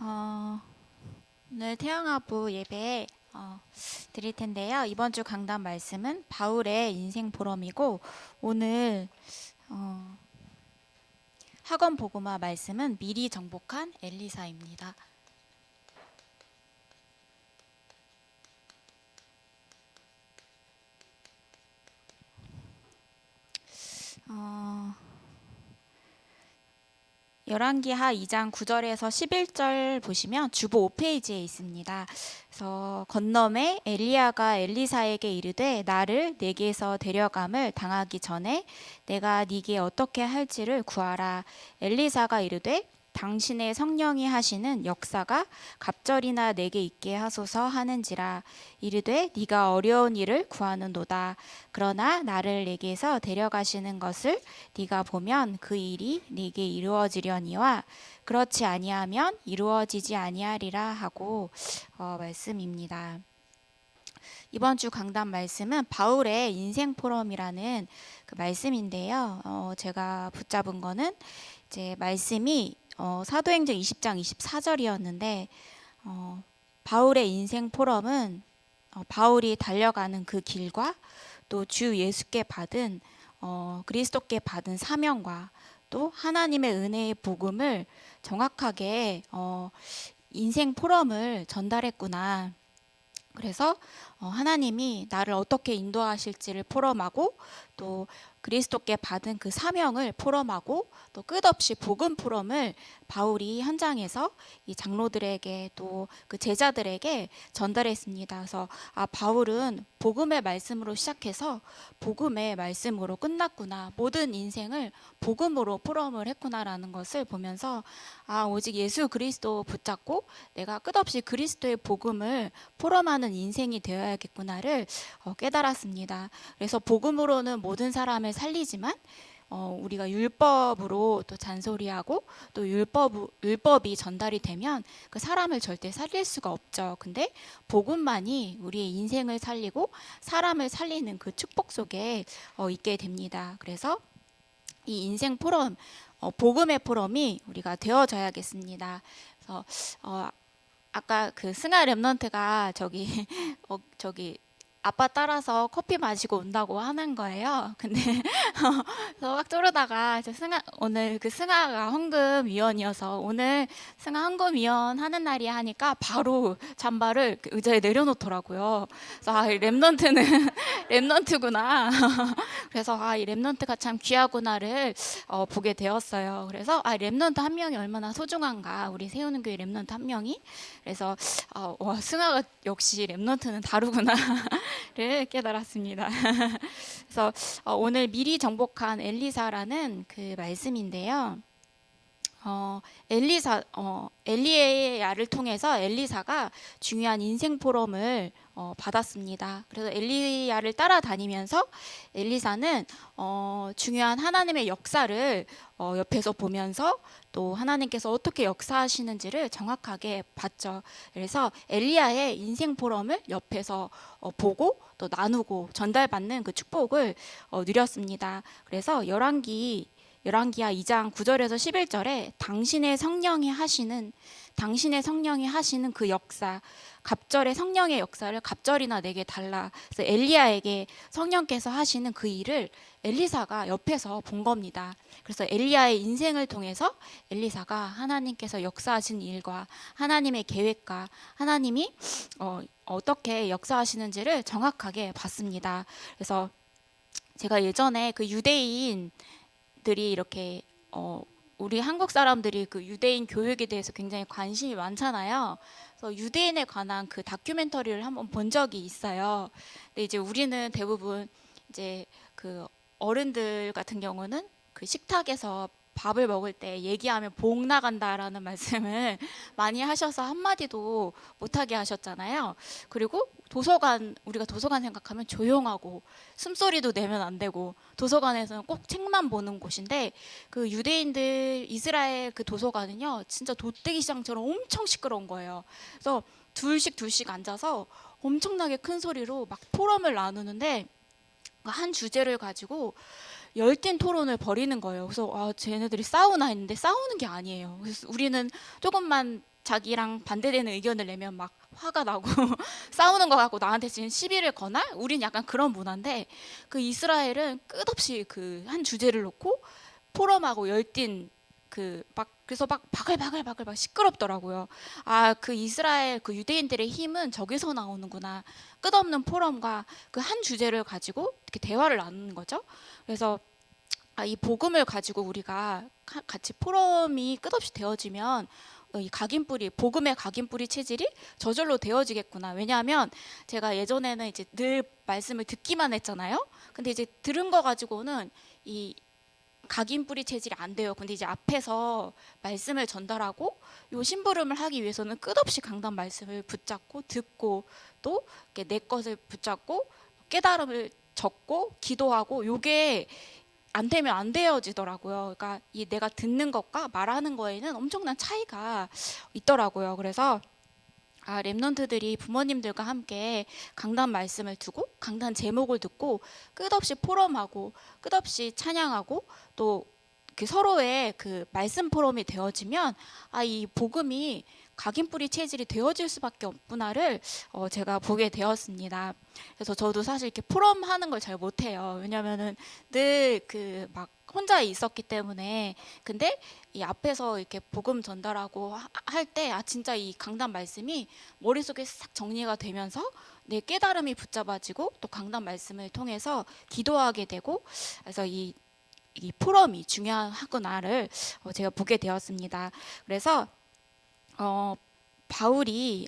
어, 오늘 태영아부 예배 드릴 텐데요. 이번 주 강단 말씀은 바울의 인생 포럼이고 오늘 학원 복음화 말씀은 미리 정복한 엘리사입니다. 열왕기하 2장 9절에서 11절 보시면 주보 5페이지에 있습니다. 그래서 건너매 엘리야가 엘리사에게 이르되 나를 내게서 데려감을 당하기 전에 내가 네게 어떻게 할지를 구하라. 엘리사가 이르되 당신의 성령이 하시는 역사가 갑절이나 내게 있게 하소서 하는지라. 이르되 네가 어려운 일을 구하는도다. 그러나 나를 내게서 데려가시는 것을 네가 보면 그 일이 네게 이루어지려니와 그렇지 아니하면 이루어지지 아니하리라 하고 말씀입니다. 이번 주 강단 말씀은 바울의 인생 포럼이라는 그 말씀인데요. 제가 붙잡은 거는 이제 말씀이 사도행전 20장 24절이었는데 바울의 인생 포럼은 바울이 달려가는 그 길과 또 주 예수께 받은 그리스도께 받은 사명과 또 하나님의 은혜의 복음을 정확하게 인생 포럼을 전달했구나. 그래서 하나님이 나를 어떻게 인도하실지를 포럼하고 또 그리스도께 받은 그 사명을 포럼하고 또 끝없이 복음 포럼을 바울이 현장에서 이 장로들에게 또 그 제자들에게 전달했습니다. 그래서 바울은 복음의 말씀으로 시작해서 복음의 말씀으로 끝났구나. 모든 인생을 복음으로 포럼을 했구나라는 것을 보면서 오직 예수 그리스도 붙잡고 내가 끝없이 그리스도의 복음을 포럼하는 인생이 되어야겠구나를 깨달았습니다. 그래서 복음으로는 모든 사람을 살리지만 우리가 율법으로 또 잔소리하고 또 율법이 전달이 되면 그 사람을 절대 살릴 수가 없죠. 근데 복음만이 우리의 인생을 살리고 사람을 살리는 그 축복 속에 있게 됩니다. 그래서 이 인생 포럼, 복음의 포럼이 우리가 되어져야겠습니다. 그래서 아까 그 승하 랩런트가 저기 아빠 따라서 커피 마시고 온다고 하는 거예요. 근데 그래서 막 쪼르다가 오늘 그 승하가 헌금위원이어서 오늘 승하 헌금위원 하는 날이 하니까 바로 잠바를 그 의자에 내려놓더라고요. 그래서 이 랩런트는 랩런트구나. 그래서 이 랩런트가 참 귀하구나를 보게 되었어요. 그래서 랩런트 한 명이 얼마나 소중한가. 우리 세우는 교회 랩런트 한 명이. 그래서 승하가 역시 랩런트는 다르구나를 깨달았습니다. 그래서 오늘 미리 정복한 엘리사라는 그 말씀인데요. 엘리야를 통해서 엘리사가 중요한 인생 포럼을 받았습니다. 그래서 엘리야를 따라다니면서 엘리사는 중요한 하나님의 역사를 옆에서 보면서 또 하나님께서 어떻게 역사하시는지를 정확하게 봤죠. 그래서 엘리야의 인생 포럼을 옆에서 보고 또 나누고 전달받는 그 축복을 누렸습니다. 그래서 열왕기하 2장 9절에서 11절에 당신의 성령이 하시는 그 역사, 갑절의 성령의 역사를 갑절이나 내게 달라. 그래서 엘리야에게 성령께서 하시는 그 일을 엘리사가 옆에서 본 겁니다. 그래서 엘리야의 인생을 통해서 엘리사가 하나님께서 역사하신 일과 하나님의 계획과 하나님이 어떻게 역사하시는지를 정확하게 봤습니다. 그래서 제가 예전에 그 유대인 들이 이렇게 우리 한국 사람들이 그 유대인 교육에 대해서 굉장히 관심이 많잖아요. 그래서 유대인에 관한 그 다큐멘터리를 한번 본 적이 있어요. 근데 이제 우리는 대부분 이제 그 어른들 같은 경우는 그 식탁에서 밥을 먹을 때 얘기하면 복 나간다라는 말씀을 많이 하셔서 한마디도 못하게 하셨잖아요. 그리고 우리가 도서관 생각하면 조용하고 숨소리도 내면 안 되고 도서관에서는 꼭 책만 보는 곳인데 그 유대인들 이스라엘 그 도서관은요 진짜 돗대기 시장처럼 엄청 시끄러운 거예요. 그래서 둘씩 앉아서 엄청나게 큰 소리로 막 포럼을 나누는데 한 주제를 가지고 열띤 토론을 벌이는 거예요. 그래서 쟤네들이 싸우나 했는데 싸우는 게 아니에요. 그래서 우리는 조금만 자기랑 반대되는 의견을 내면 막 화가 나고 싸우는 거 갖고 나한테 지금 시비를 거나? 우린 약간 그런 문화인데 그 이스라엘은 끝없이 그 한 주제를 놓고 포럼하고 열띤 그 막 그래서 막 바글바글 막 시끄럽더라고요. 아, 그 이스라엘 그 유대인들의 힘은 저기서 나오는구나. 끝없는 포럼과 그 한 주제를 가지고 이렇게 대화를 나누는 거죠. 그래서 이 복음을 가지고 우리가 같이 포럼이 끝없이 되어지면 이 각인뿌리, 복음의 각인뿌리 체질이 저절로 되어지겠구나. 왜냐하면 제가 예전에는 이제 늘 말씀을 듣기만 했잖아요. 근데 이제 들은 거 가지고는 이 각인뿌리 체질이 안 돼요. 근데 이제 앞에서 말씀을 전달하고 요 심부름을 하기 위해서는 끝없이 강단 말씀을 붙잡고 듣고 또 내 것을 붙잡고 깨달음을 적고 기도하고 요게 안 되면 안 되어지더라고요. 그러니까 이 내가 듣는 것과 말하는 거에는 엄청난 차이가 있더라고요. 그래서 랩런트들이 부모님들과 함께 강단 말씀을 두고 강단 제목을 듣고 끝없이 포럼하고 끝없이 찬양하고 또 그 서로의 그 말씀 포럼이 되어지면 이 복음이 각인뿌리 체질이 되어질 수밖에 없구나를 제가 보게 되었습니다. 그래서 저도 사실 이렇게 포럼 하는 걸 잘 못해요. 왜냐면은 늘 그 막 혼자 있었기 때문에. 근데 이 앞에서 이렇게 복음 전달하고 할 때 진짜 이 강단 말씀이 머릿속에 싹 정리가 되면서 내 깨달음이 붙잡아지고 또 강단 말씀을 통해서 기도하게 되고 그래서 이 포럼이 중요하구나를 제가 보게 되었습니다. 그래서 바울이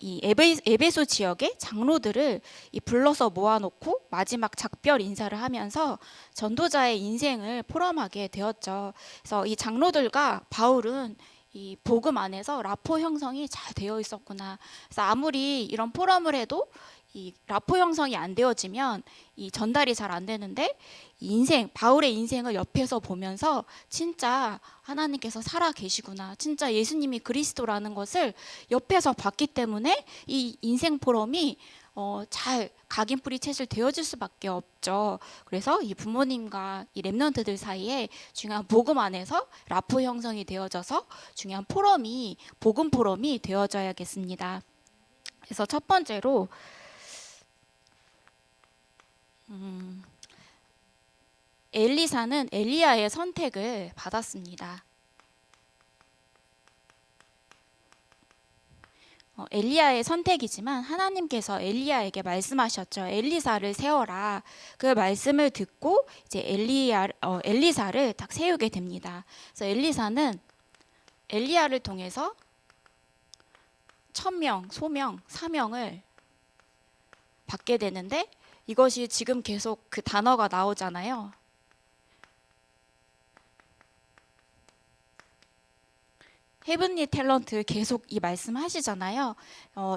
이 에베소 지역의 장로들을 불러서 모아놓고 마지막 작별 인사를 하면서 전도자의 인생을 포럼하게 되었죠. 그래서 이 장로들과 바울은 이 복음 안에서 라포 형성이 잘 되어 있었구나. 그래서 아무리 이런 포럼을 해도 이 라포 형성이 안 되어지면 이 전달이 잘 안 되는데 바울의 인생을 옆에서 보면서 진짜 하나님께서 살아 계시구나, 진짜 예수님이 그리스도라는 것을 옆에서 봤기 때문에 이 인생 포럼이 잘 각인뿌리 체질 되어질 수밖에 없죠. 그래서 이 부모님과 이 랩런트들 사이에 중요한 복음 안에서 라포 형성이 되어져서 중요한 포럼이 복음 포럼이 되어져야겠습니다. 그래서 첫 번째로 엘리사는 엘리야의 선택을 받았습니다. 엘리야의 선택이지만 하나님께서 엘리야에게 말씀하셨죠. 엘리사를 세워라. 그 말씀을 듣고 이제 엘리사를 딱 세우게 됩니다. 그래서 엘리사는 엘리야를 통해서 천명, 소명, 사명을 받게 되는데 이것이 지금 계속 그 단어가 나오잖아요. 헤븐리 탤런트 계속 이 말씀하시잖아요.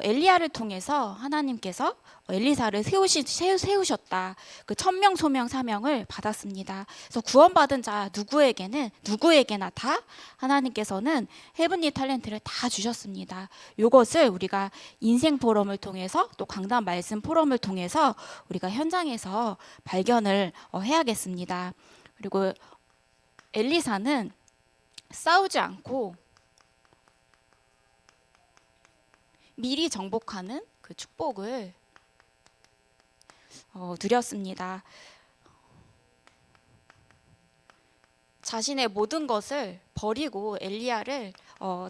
엘리야를 통해서 하나님께서 엘리사를 세우셨다. 그 천명, 소명, 사명을 받았습니다. 그래서 구원받은 자 누구에게나 다 하나님께서는 헤븐리 탤런트를 다 주셨습니다. 이것을 우리가 인생 포럼을 통해서 또 강단 말씀 포럼을 통해서 우리가 현장에서 발견을 해야겠습니다. 그리고 엘리사는 싸우지 않고 미리 정복하는 그 축복을 누렸습니다. 자신의 모든 것을 버리고 엘리야를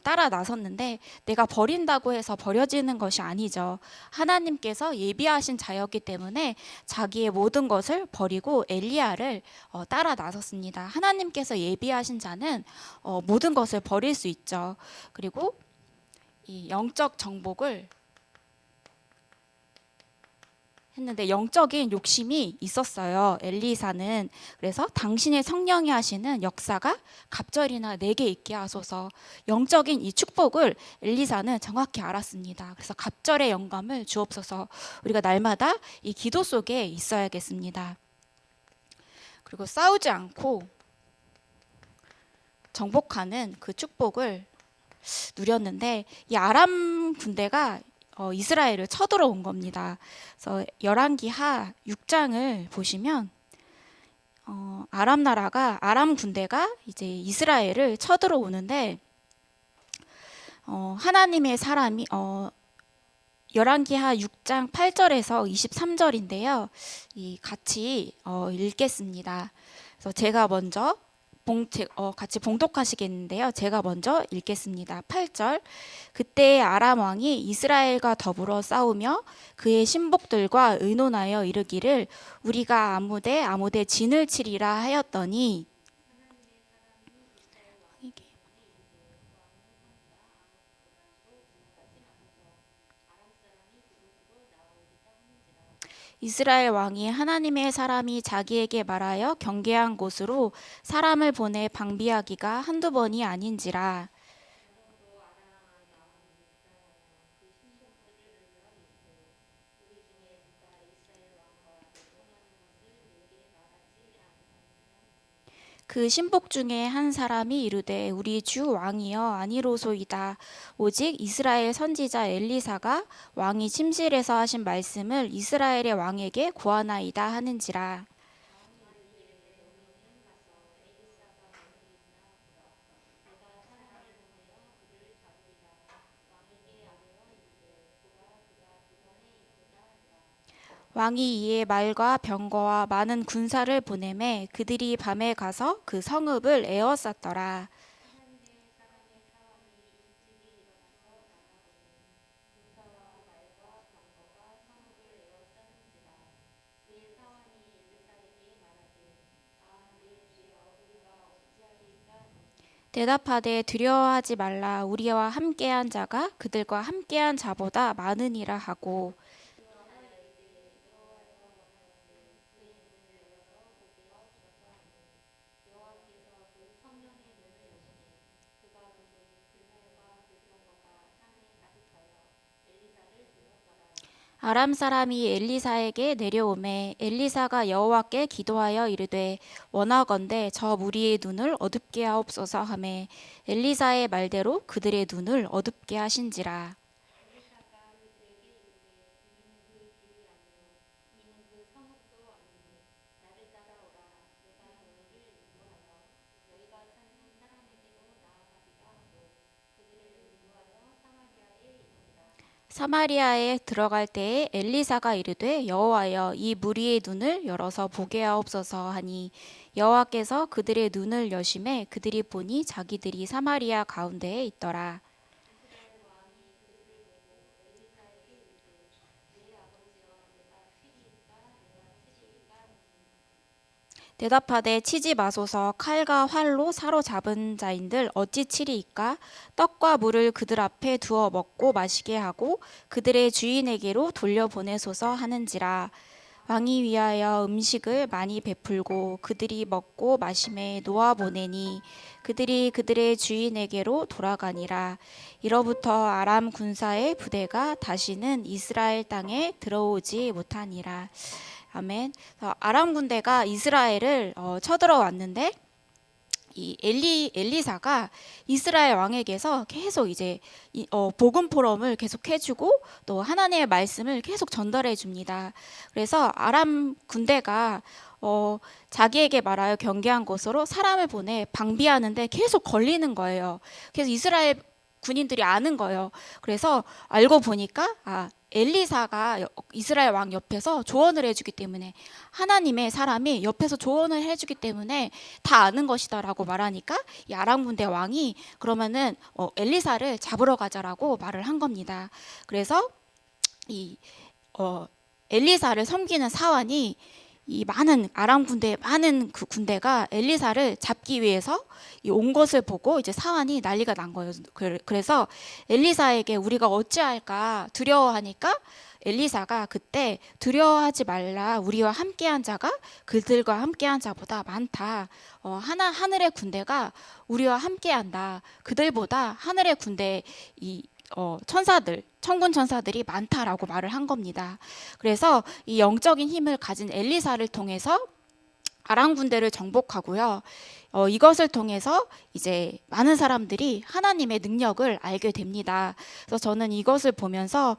따라 나섰는데 내가 버린다고 해서 버려지는 것이 아니죠. 하나님께서 예비하신 자였기 때문에 자기의 모든 것을 버리고 엘리야를 따라 나섰습니다. 하나님께서 예비하신 자는 모든 것을 버릴 수 있죠. 그리고 이 영적 정복을 했는데 영적인 욕심이 있었어요. 엘리사는. 그래서 당신의 성령이 하시는 역사가 갑절이나 내게 있게 하소서. 영적인 이 축복을 엘리사는 정확히 알았습니다. 그래서 갑절의 영감을 주옵소서. 우리가 날마다 이 기도 속에 있어야겠습니다. 그리고 싸우지 않고 정복하는 그 축복을 누렸는데 이 아람 군대가 이스라엘을 쳐들어온 겁니다. 그래서 열왕기하 6장을 보시면 아람 군대가 이제 이스라엘을 쳐들어오는데 하나님의 사람이 열왕기하 6장 8절에서 23절인데요. 같이 읽겠습니다. 그래서 제가 먼저 같이 봉독하시겠는데요. 제가 먼저 읽겠습니다. 8절. 그때 아람 왕이 이스라엘과 더불어 싸우며 그의 신복들과 의논하여 이르기를 우리가 아무데 진을 치리라 하였더니 이스라엘 왕이 하나님의 사람이 자기에게 말하여 경계한 곳으로 사람을 보내 방비하기가 한두 번이 아닌지라. 그 신복 중에 한 사람이 이르되 우리 주 왕이여 아니로소이다. 오직 이스라엘 선지자 엘리사가 왕이 침실에서 하신 말씀을 이스라엘의 왕에게 고하나이다 하는지라. 왕이 이에 말과 병거와 많은 군사를 보내매 그들이 밤에 가서 그 성읍을 에워쌌더라. 대답하되 두려워하지 말라. 우리와 함께한 자가 그들과 함께한 자보다 많으니라 하고. 아람 사람이 엘리사에게 내려오매 엘리사가 여호와께 기도하여 이르되 원하건대 저 무리의 눈을 어둡게 하옵소서 하매 엘리사의 말대로 그들의 눈을 어둡게 하신지라. 사마리아에 들어갈 때에 엘리사가 이르되 여호와여 이 무리의 눈을 열어서 보게 하옵소서 하니 여호와께서 그들의 눈을 여심해 그들이 보니 자기들이 사마리아 가운데에 있더라. 대답하되 치지 마소서. 칼과 활로 사로잡은 자인들 어찌 치리이까? 떡과 물을 그들 앞에 두어 먹고 마시게 하고 그들의 주인에게로 돌려보내소서 하는지라. 왕이 위하여 음식을 많이 베풀고 그들이 먹고 마심에 놓아보내니 그들이 그들의 주인에게로 돌아가니라. 이로부터 아람 군사의 부대가 다시는 이스라엘 땅에 들어오지 못하니라. 아멘. 아람 군대가 이스라엘을 쳐들어왔는데 이 엘리사가 이스라엘 왕에게서 계속 이제 복음 포럼을 계속 해주고 또 하나님의 말씀을 계속 전달해 줍니다. 그래서 아람 군대가 자기에게 말하여 경계한 곳으로 사람을 보내 방비하는데 계속 걸리는 거예요. 그래서 이스라엘 군인들이 아는 거예요. 그래서 알고 보니까 엘리사가 이스라엘 왕 옆에서 조언을 해주기 때문에 하나님의 사람이 옆에서 조언을 해주기 때문에 다 아는 것이다라고 말하니까 이 아람 군대 왕이 그러면은 엘리사를 잡으러 가자라고 말을 한 겁니다. 그래서 이 엘리사를 섬기는 사환이 이 많은 아람 군대 많은 그 군대가 엘리사를 잡기 위해서 온 것을 보고 이제 사환이 난리가 난 거예요. 그래서 엘리사에게 우리가 어찌할까 두려워하니까 엘리사가 그때 두려워하지 말라. 우리와 함께한 자가 그들과 함께한 자보다 많다. 하늘의 군대가 우리와 함께한다. 그들보다 하늘의 군대 천사들, 천군 천사들이 많다라고 말을 한 겁니다. 그래서 이 영적인 힘을 가진 엘리사를 통해서 아람 군대를 정복하고요. 이것을 통해서 이제 많은 사람들이 하나님의 능력을 알게 됩니다. 그래서 저는 이것을 보면서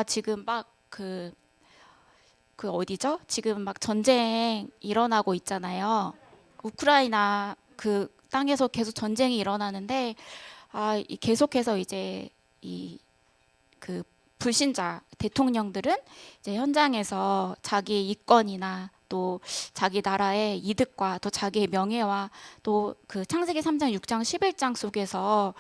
지금 막 그 어디죠? 지금 막 전쟁 일어나고 있잖아요. 우크라이나 그 땅에서 계속 전쟁이 일어나는데 계속해서 이제 그 불신자 대통령들은 이제 현장에서 자기 이권이나 또 자기 나라의 이득과 또 자기의 명예와 또 그 창세기 3장, 6장, 11장 속에서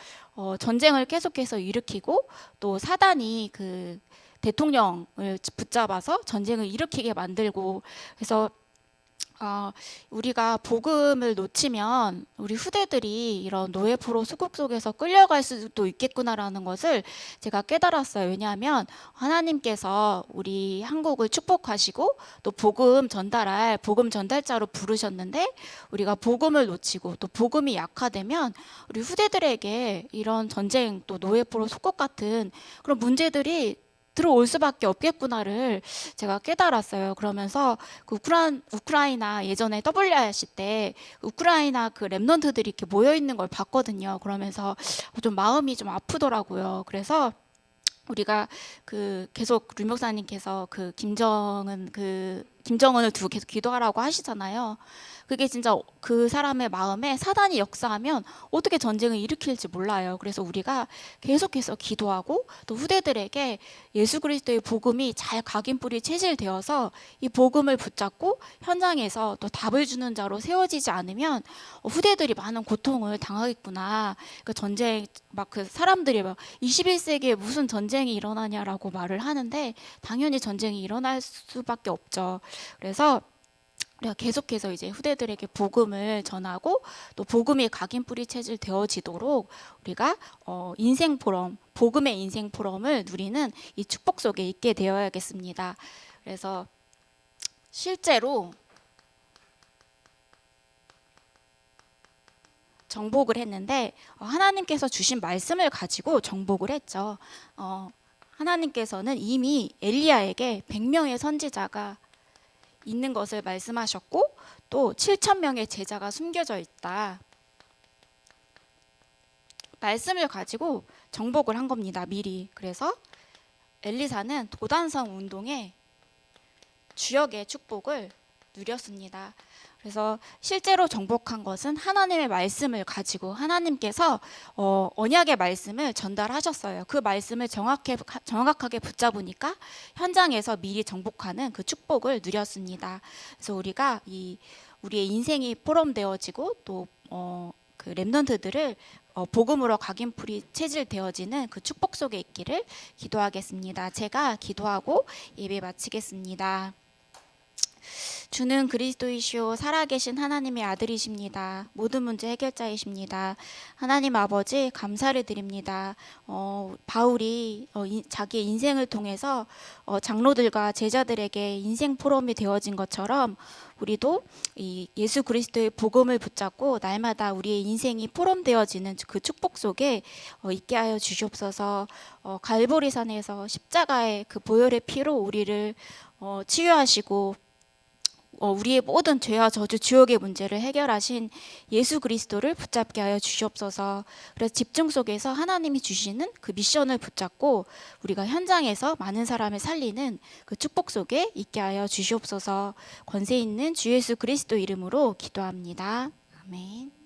전쟁을 계속해서 일으키고 또 사단이 그 대통령을 붙잡아서 전쟁을 일으키게 만들고, 그래서 우리가 복음을 놓치면 우리 후대들이 이런 노예 포로 수국 속에서 끌려갈 수도 있겠구나라는 것을 제가 깨달았어요. 왜냐하면 하나님께서 우리 한국을 축복하시고 또 복음 전달할 복음 전달자로 부르셨는데, 우리가 복음을 놓치고 또 복음이 약화되면 우리 후대들에게 이런 전쟁 또 노예 포로 수국 같은 그런 문제들이 들어올 수밖에 없겠구나를 제가 깨달았어요. 그러면서 그 우크라이나 예전에 WRC 때 우크라이나 그 랩런트들이 이렇게 모여 있는 걸 봤거든요. 그러면서 좀 마음이 좀 아프더라고요. 그래서 우리가 그 계속 류 목사님께서 그 김정은을 두고 계속 기도하라고 하시잖아요. 그게 진짜 그 사람의 마음에 사단이 역사하면 어떻게 전쟁을 일으킬지 몰라요. 그래서 우리가 계속해서 기도하고 또 후대들에게 예수 그리스도의 복음이 잘 각인뿌리 체질되어서 이 복음을 붙잡고 현장에서 또 답을 주는 자로 세워지지 않으면 후대들이 많은 고통을 당하겠구나. 그 전쟁 막 그 사람들이 막 21세기에 무슨 전쟁이 일어나냐라고 말을 하는데 당연히 전쟁이 일어날 수밖에 없죠. 그래서 우리가 계속해서 이제 후대들에게 복음을 전하고 또 복음이 각인뿌리 체질 되어지도록 우리가 인생 포럼, 복음의 인생 포럼을 누리는 이 축복 속에 있게 되어야겠습니다. 그래서 실제로 정복을 했는데 하나님께서 주신 말씀을 가지고 정복을 했죠. 하나님께서는 이미 엘리야에게 100명의 선지자가 있는 것을 말씀하셨고 또 7,000명의 제자가 숨겨져 있다. 말씀을 가지고 정복을 한 겁니다. 미리. 그래서 엘리사는 도단성 운동의 주역의 축복을 누렸습니다. 그래서 실제로 정복한 것은 하나님의 말씀을 가지고 하나님께서 언약의 말씀을 전달하셨어요. 그 말씀을 정확하게 붙잡으니까 현장에서 미리 정복하는 그 축복을 누렸습니다. 그래서 우리가 우리의 인생이 포럼되어지고 또 그 렘넌트들을 복음으로 각인뿌리 체질되어지는 그 축복 속에 있기를 기도하겠습니다. 제가 기도하고 예배 마치겠습니다. 주는 그리스도이시오 살아계신 하나님의 아들이십니다. 모든 문제 해결자이십니다. 하나님 아버지 감사를 드립니다. 바울이 자기의 인생을 통해서 장로들과 제자들에게 인생 포럼이 되어진 것처럼 우리도 이 예수 그리스도의 복음을 붙잡고 날마다 우리의 인생이 포럼되어지는 그 축복 속에 있게 하여 주시옵소서. 갈보리산에서 십자가의 그 보혈의 피로 우리를 치유하시고 우리의 모든 죄와 저주, 지옥의 문제를 해결하신 예수 그리스도를 붙잡게 하여 주시옵소서. 그래서 집중 속에서 하나님이 주시는 그 미션을 붙잡고 우리가 현장에서 많은 사람을 살리는 그 축복 속에 있게 하여 주시옵소서. 권세 있는 주 예수 그리스도 이름으로 기도합니다. 아멘.